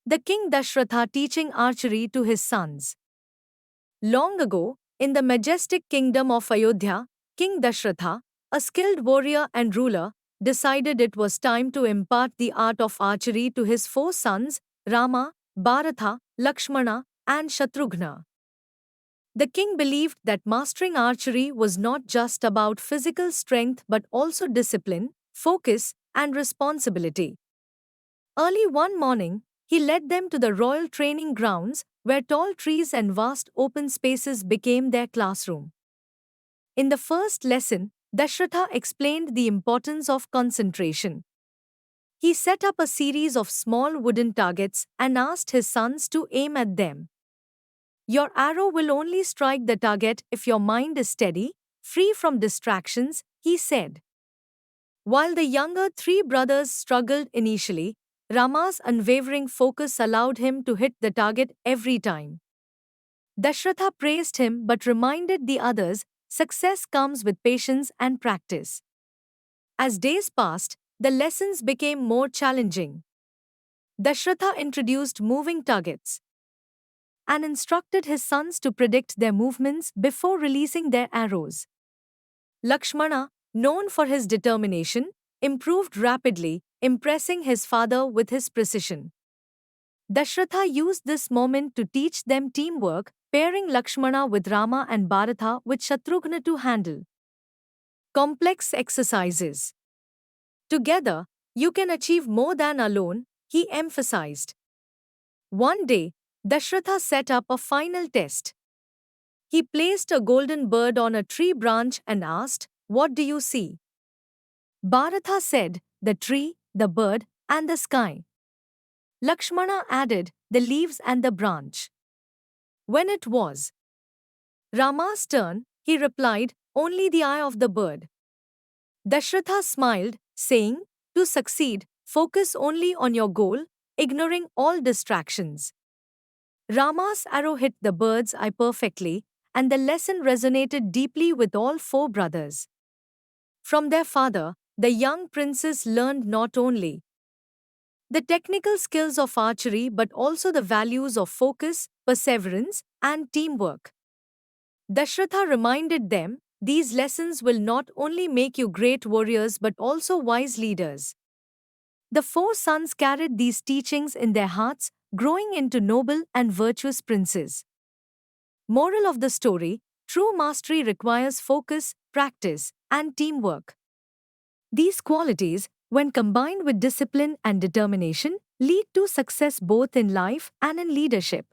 The king Dashratha teaching archery to his sons. Long ago, in the majestic kingdom of Ayodhya, King Dashratha, a skilled warrior and ruler, decided it was time to impart the art of archery to his four sons, Rama, Bharatha, Lakshmana, and Shatrughna. The king believed that mastering archery was not just about physical strength but also discipline, focus, and responsibility. Early one morning, he led them to the royal training grounds, where tall trees and vast open spaces became their classroom. In the first lesson, Dashratha explained the importance of concentration. He set up a series of small wooden targets and asked his sons to aim at them. Your arrow will only strike the target if your mind is steady, free from distractions, he said. While the younger three brothers struggled initially, Rama's unwavering focus allowed him to hit the target every time. Dashratha praised him but reminded the others success comes with patience and practice. As days passed, the lessons became more challenging. Dashratha introduced moving targets and instructed his sons to predict their movements before releasing their arrows. Lakshmana, known for his determination, improved rapidly, impressing his father with his precision. Dashratha used this moment to teach them teamwork, pairing Lakshmana with Rama and Bharatha with Shatrughna to handle complex exercises. Together, you can achieve more than alone, he emphasized. One day, Dashratha set up a final test. He placed a golden bird on a tree branch and asked, "What do you see?" Bharatha said, "The tree, the bird, and the sky." Lakshmana added, "The leaves and the branch." When it was Rama's turn, he replied, "Only the eye of the bird." Dashratha smiled, saying, "To succeed, focus only on your goal, ignoring all distractions." Rama's arrow hit the bird's eye perfectly, and the lesson resonated deeply with all four brothers. From their father, the young princes learned not only the technical skills of archery but also the values of focus, perseverance, and teamwork. Dashratha reminded them, these lessons will not only make you great warriors but also wise leaders. The four sons carried these teachings in their hearts, growing into noble and virtuous princes. Moral of the story: true mastery requires focus, practice, and teamwork. These qualities, when combined with discipline and determination, lead to success both in life and in leadership.